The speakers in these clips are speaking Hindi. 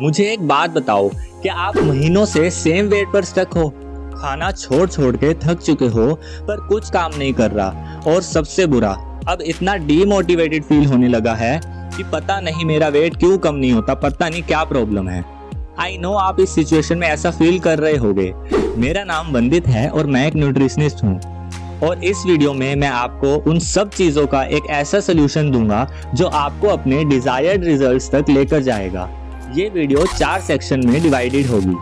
मुझे एक बात बताओ, क्या आप महीनों से सेम वेट पर स्टक हो? खाना छोड़ छोड़ के थक चुके हो पर कुछ काम नहीं कर रहा, और सबसे बुरा, अब इतना डीमोटिवेटेड फील होने लगा है कि पता नहीं मेरा वेट क्यों कम नहीं होता, पता नहीं क्या प्रॉब्लम है। आई नो आप इस सिचुएशन में ऐसा फील कर रहे होगे। मेरा नाम वंदित है और मैं एक न्यूट्रिशनिस्ट हूँ, और इस वीडियो में मैं आपको उन सब चीजों का एक ऐसा सोल्यूशन दूंगा जो आपको अपने डिजायर्ड रिजल्ट्स तक लेकर जाएगा। ये वीडियो 4 सेक्शन में डिवाइडेड होगी।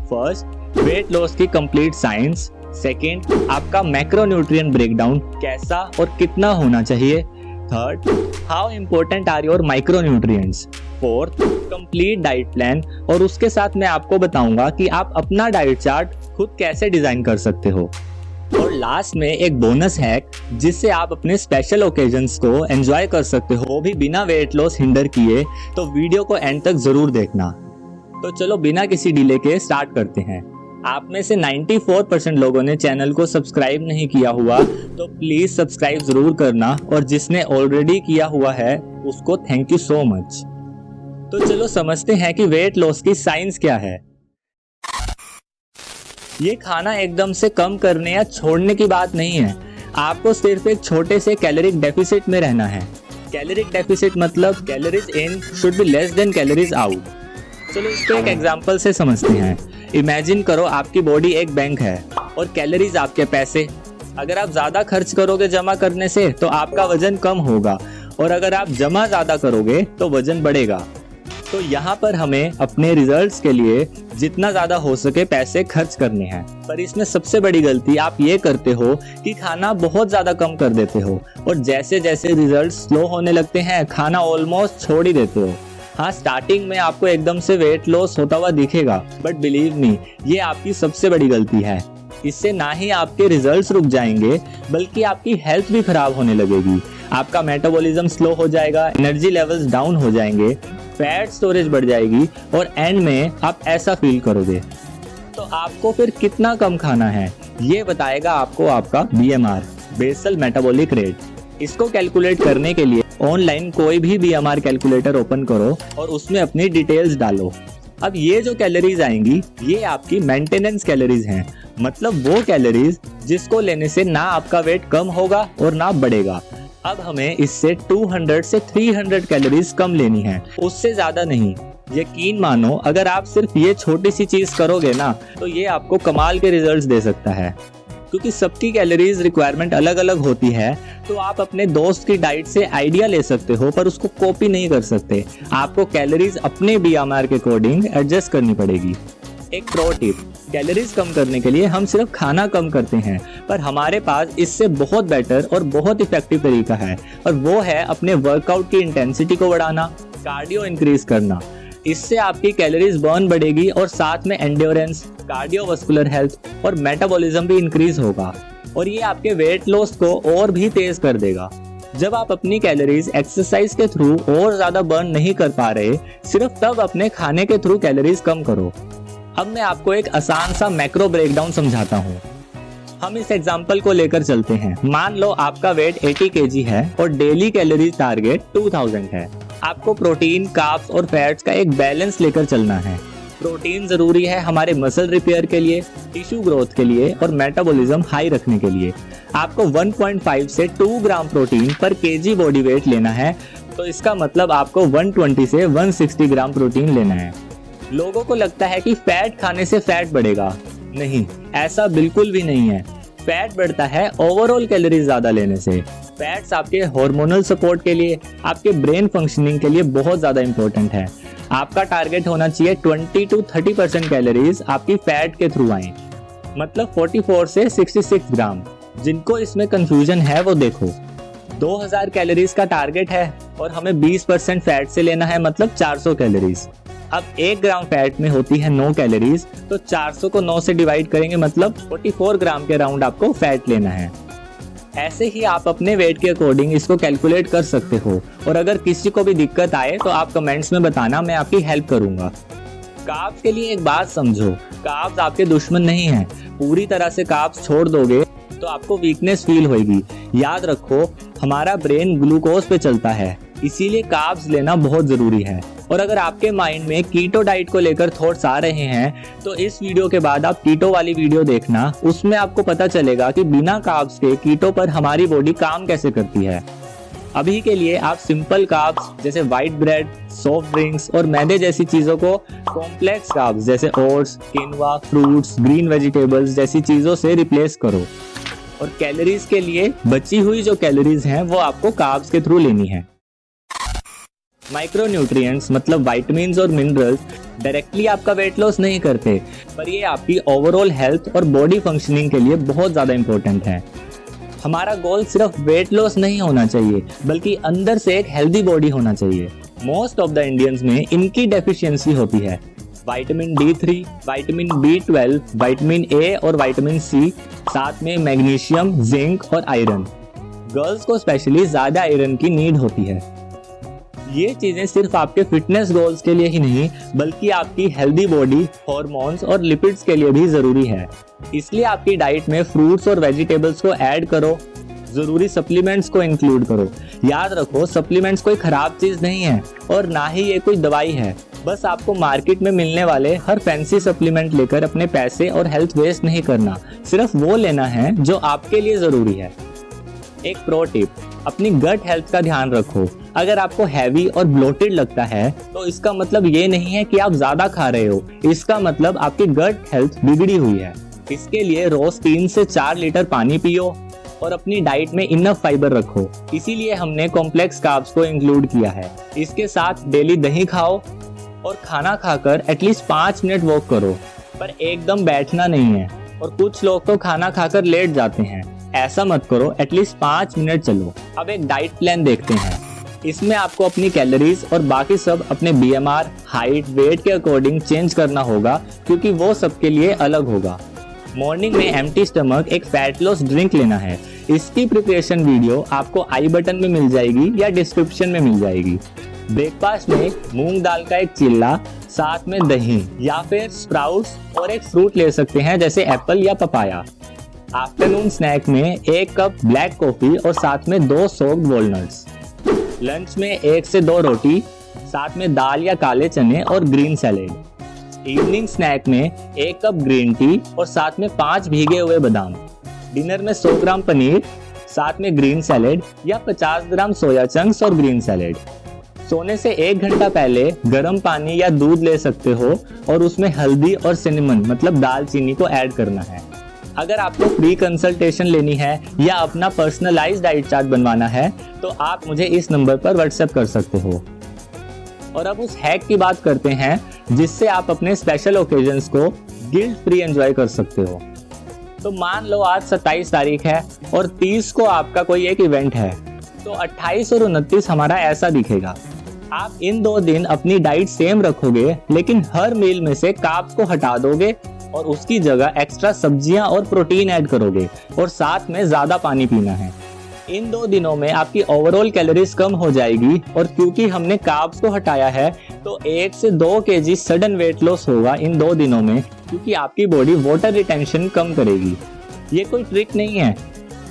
फर्स्ट, वेट लॉस की कंप्लीट साइंस। सेकंड, आपका मैक्रोन्यूट्रिएंट ब्रेकडाउन कैसा और कितना होना चाहिए। Third, how important are your micronutrients. Fourth, complete diet plan, और उसके साथ मैं आपको बताऊंगा कि आप अपना डाइट चार्ट खुद कैसे डिजाइन कर सकते हो। और लास्ट में एक बोनस हैक जिससे आप अपने स्पेशल ओकेजन्स को एंजॉय कर सकते हो, वो भी बिना वेट लॉस हिंडर किए। तो वीडियो को एंड तक जरूर देखना। तो चलो बिना किसी डिले के स्टार्ट करते हैं। आप में से 94% लोगों ने चैनल को सब्सक्राइब नहीं किया हुआ, तो प्लीज सब्सक्राइब जरूर करना, और जिसने ऑलरेडी किया हुआ है उसको थैंक यू सो मच। तो चलो समझते हैं कि वेट लॉस की साइंस क्या है। ये खाना एकदम से कम करने या छोड़ने की बात नहीं है। आपको सिर्फ एक छोटे से कैलोरिक डेफिसिट में रहना है। कैलोरिक डेफिसिट मतलब calories in should be less than calories out. चलो इसको एक एग्जांपल से समझते हैं। इमेजिन करो आपकी बॉडी एक बैंक है और कैलोरीज आपके पैसे। अगर आप ज्यादा खर्च करोगे जमा करने से तो आपका वजन कम होगा, और अगर आप जमा ज्यादा करोगे तो वजन बढ़ेगा। तो यहाँ पर हमें अपने रिजल्ट्स के लिए जितना ज्यादा हो सके पैसे खर्च करने हैं। पर इसमें सबसे बड़ी गलती आप ये करते हो कि खाना बहुत ज्यादा कम कर देते हो, और जैसे जैसे रिजल्ट्स स्लो होने लगते हैं खाना ऑलमोस्ट छोड़ ही देते हो। हाँ, स्टार्टिंग में आपको एकदम से वेट लॉस होता हुआ दिखेगा, बट बिलीव मी, ये आपकी सबसे बड़ी गलती है। इससे ना ही आपके रिजल्ट्स रुक जाएंगे, बल्कि आपकी हेल्थ भी खराब होने लगेगी। आपका मेटाबॉलिज्म स्लो हो जाएगा, एनर्जी लेवल्स डाउन हो जाएंगे, फैट स्टोरेज बढ़ जाएगी, और एंड में आप ऐसा फील करोगे। तो आपको फिर कितना कम खाना है ये बताएगा आपको आपका BMR, बेसल मेटाबॉलिक रेट। इसको कैलकुलेट करने के लिए ऑनलाइन कोई भी BMR कैलकुलेटर ओपन करो और उसमें अपनी डिटेल्स डालो। अब ये जो कैलोरीज आएंगी ये आपकी मेंटेनेंस कैलोरीज हैं, मतलब वो कैलोरीज जिसको लेने से ना आपका वेट कम होगा और ना बढ़ेगा। अब हमें इससे 200 से 300 कैलोरीज कम लेनी है, उससे ज्यादा नहीं। यकीन मानो अगर आप सिर्फ ये छोटी सी चीज करोगे ना, तो ये आपको कमाल के रिजल्ट्स दे सकता है। क्योंकि सबकी कैलोरीज रिक्वायरमेंट अलग अलग होती है, तो आप अपने दोस्त की डाइट से आइडिया ले सकते हो पर उसको कॉपी नहीं कर सकते। आपको कैलोरीज अपने BMR के अकॉर्डिंग एडजस्ट करनी पड़ेगी। एक प्रो टिप, कैलोरीज कम करने के लिए हम सिर्फ खाना कम करते हैं, पर हमारे पास इससे बहुत बेटर और बहुत इफेक्टिव तरीका है, और वो है अपने वर्कआउट की इंटेंसिटी को बढ़ाना, कार्डियो इंक्रीज करना। इससे आपकी कैलोरीज बर्न बढ़ेगी और साथ में एंड्योरेंस, कार्डियोवास्कुलर हेल्थ और मेटाबॉलिज्म भी इंक्रीज होगा, और ये आपके वेट लॉस को और भी तेज कर देगा। जब आप अपनी कैलोरीज एक्सरसाइज के थ्रू और ज्यादा बर्न नहीं कर पा रहे, सिर्फ तब अपने खाने के थ्रू कैलोरीज कम करो। अब मैं आपको एक आसान सा मैक्रो ब्रेकडाउन समझाता हूँ। हम इस एग्जांपल को लेकर चलते हैं। मान लो आपका वेट 80 kg है और डेली कैलोरीज टारगेट 2000 है। आपको प्रोटीन, कार्ब्स और फैट्स का एक बैलेंस लेकर चलना है। प्रोटीन जरूरी है हमारे मसल रिपेयर के लिए, टिश्यू ग्रोथ के लिए और मेटाबॉलिज्म हाई रखने के लिए। आपको 1.5 से 2 ग्राम प्रोटीन पर kg बॉडी वेट लेना है, तो इसका मतलब आपको 120 से 160 ग्राम प्रोटीन लेना है। लोगों को लगता है कि फैट खाने से फैट बढ़ेगा। नहीं, ऐसा बिल्कुल भी नहीं है। फैट बढ़ता है ओवरऑल कैलोरी ज्यादा लेने से। फैट्स आपके हार्मोनल सपोर्ट के लिए, आपके ब्रेन फंक्शनिंग के लिए बहुत ज्यादा इंपॉर्टेंट है। आपका टारगेट होना चाहिए 20 to 30% कैलोरीज आपकी फैट के थ्रू आए, मतलब 44 से 66 ग्राम। जिनको इसमें कंफ्यूजन है वो देखो, 2000 कैलोरीज का टारगेट है और हमें 20% फैट से लेना है, मतलब 400 कैलोरीज। अब 1 ग्राम फैट में होती है 9 कैलोरीज, तो 400 को 9 से डिवाइड करेंगे, मतलब 44 ग्राम के राउंड आपको फैट लेना है। ऐसे ही आप अपने वेट के अकॉर्डिंग इसको कैलकुलेट कर सकते हो, और अगर किसी को भी दिक्कत आए तो आप कमेंट्स में बताना, मैं आपकी हेल्प करूंगा। कार्ब्स के लिए एक बात समझो, कार्ब्स आपके दुश्मन नहीं है। पूरी तरह से कार्ब्स छोड़ दोगे तो आपको वीकनेस फील होगी। याद रखो, हमारा ब्रेन ग्लूकोज पे चलता है, इसीलिए कार्ब्स लेना बहुत जरूरी है। और अगर आपके माइंड में कीटो डाइट को लेकर थॉट्स आ रहे हैं तो इस वीडियो के बाद आप कीटो वाली वीडियो देखना, उसमें आपको पता चलेगा कि बिना कार्ब्स के कीटो पर हमारी बॉडी काम कैसे करती है। अभी के लिए आप सिंपल कार्ब्स जैसे व्हाइट ब्रेड, सॉफ्ट ड्रिंक्स और मैदे जैसी चीजों को कॉम्प्लेक्स कार्ब्स जैसे ओट्स, किनवा, फ्रूट्स, ग्रीन वेजिटेबल्स जैसी चीजों से रिप्लेस करो। और कैलोरीज के लिए बची हुई जो कैलोरीज हैं वो आपको कार्ब्स के थ्रू लेनी है। माइक्रोन्यूट्रिएंट्स मतलब विटामिन्स और मिनरल्स डायरेक्टली आपका वेट लॉस नहीं करते, पर ये आपकी ओवरऑल हेल्थ और बॉडी फंक्शनिंग के लिए बहुत ज़्यादा इंपॉर्टेंट है। हमारा गोल सिर्फ वेट लॉस नहीं होना चाहिए, बल्कि अंदर से एक हेल्दी बॉडी होना चाहिए। मोस्ट ऑफ द इंडियंस में इनकी डेफिशिएंसी होती है। Vitamin D3, vitamin B12, vitamin A और विटामिन C, साथ में मैग्नीशियम, जिंक और आयरन। गर्ल्स को स्पेशली ज़्यादा आयरन की नीड होती है। ये चीजें सिर्फ आपके फिटनेस गोल्स के लिए ही नहीं, बल्कि आपकी हेल्दी बॉडी, हॉर्मोन्स और लिपिड्स के लिए भी जरूरी है। इसलिए आपकी डाइट में फ्रूट्स और वेजिटेबल्स को ऐड करो, जरूरी सप्लीमेंट्स को इंक्लूड करो। याद रखो, सप्लीमेंट्स कोई खराब चीज नहीं है और ना ही ये कोई दवाई है। बस आपको मार्केट में मिलने वाले हर फैंसी सप्लीमेंट लेकर अपने पैसे और हेल्थ वेस्ट नहीं करना, सिर्फ वो लेना है जो आपके लिए जरूरी है। एक प्रो टिप, अपनी गट हेल्थ का ध्यान रखो। अगर आपको हैवी और ब्लोटेड लगता है तो इसका मतलब ये नहीं है कि आप ज्यादा खा रहे हो, इसका मतलब आपकी गट हेल्थ बिगड़ी हुई है। इसके लिए रोज 3 से 4 लीटर पानी पियो और अपनी डाइट में इनफ फाइबर रखो। इसीलिए हमने कॉम्प्लेक्स कार्ब्स को इंक्लूड किया है। इसके साथ डेली दही खाओ और खाना खाकर एटलीस्ट 5 मिनट वॉक करो, पर एकदम बैठना नहीं है। और कुछ लोग तो खाना खाकर लेट जाते हैं, ऐसा मत करो, एटलीस्ट 5 मिनट चलो। अब एक डाइट प्लान देखते हैं। इसमें आपको अपनी कैलोरीज और बाकी सब अपने BMR, हाइट, वेट के अकॉर्डिंग चेंज करना होगा, क्योंकि वो सबके लिए अलग होगा। मॉर्निंग में एम्प्टी स्टमक एक फैट लॉस ड्रिंक लेना है। इसकी प्रिपरेशन वीडियो आपको आई बटन में मिल जाएगी या डिस्क्रिप्शन में मिल जाएगी। ब्रेकफास्ट में मूंग दाल का एक चिल्ला, साथ में दही या फिर स्प्राउट्स और एक फ्रूट ले सकते हैं जैसे एप्पल या पपाया। आफ्टरनून स्नैक में 1 कप ब्लैक कॉफी और साथ में 2 सोक्ड वॉलनट्स। लंच में 1 से 2 रोटी, साथ में दाल या काले चने और ग्रीन सैलेड। इवनिंग स्नैक में 1 कप ग्रीन टी और साथ में 5 भीगे हुए बादाम। डिनर में 100 ग्राम पनीर, साथ में ग्रीन सैलेड या 50 ग्राम सोया चंक्स और ग्रीन सैलेड। सोने से 1 घंटा पहले गर्म पानी या दूध ले सकते हो और उसमें हल्दी और सिनेमन मतलब दालचीनी को ऐड करना है। अगर आपको फ्री कंसल्टेशन लेनी है या अपना पर्सनलाइज्ड डाइट चार्ट बनवाना है तो आप मुझे इस नंबर पर व्हाट्सएप कर सकते हो। और अब उस हैक की बात करते हैं जिससे आप अपने स्पेशल ओकेजन्स को गिल्ट फ्री एंजॉय कर सकते हो। तो मान लो आज 27 तारीख है और 30 को आपका कोई एक इवेंट है, तो 28 और 29 हमारा ऐसा दिखेगा। आप इन 2 दिन अपनी डाइट सेम रखोगे, लेकिन हर मील में से कार्ब्स को हटा दोगे और उसकी जगह एक्स्ट्रा सब्जियां और प्रोटीन ऐड करोगे और साथ में ज्यादा पानी पीना है। इन 2 दिनों में आपकी ओवरऑल कैलोरीज कम हो जाएगी और क्योंकि हमने कार्ब्स को हटाया है तो 1 से 2 kg सडन वेट लॉस होगा इन 2 दिनों में, क्योंकि आपकी बॉडी वाटर रिटेंशन कम करेगी। ये कोई ट्रिक नहीं है,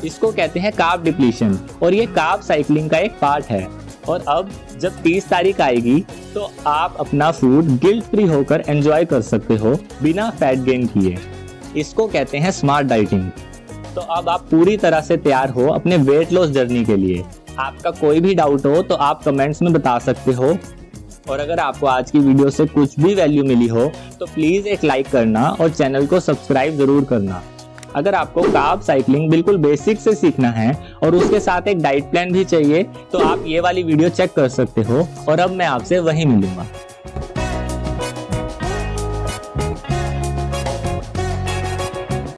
इसको कहते हैं कार्ब डिप्लीशन और ये कार्ब साइक्लिंग का एक पार्ट है। और अब जब 30 तारीख आएगी तो आप अपना फूड गिल्ट फ्री होकर एंजॉय कर सकते हो बिना फैट गेन किए। इसको कहते हैं स्मार्ट डाइटिंग। तो अब आप पूरी तरह से तैयार हो अपने वेट लॉस जर्नी के लिए। आपका कोई भी डाउट हो तो आप कमेंट्स में बता सकते हो। और अगर आपको आज की वीडियो से कुछ भी वैल्यू मिली हो तो प्लीज एक लाइक करना और चैनल को सब्सक्राइब जरूर करना। अगर आपको कार्ब साइक्लिंग बिल्कुल बेसिक से सीखना है और उसके साथ एक डाइट प्लान भी चाहिए तो आप ये वाली वीडियो चेक कर सकते हो। और अब मैं आपसे वहीं मिलूंगा।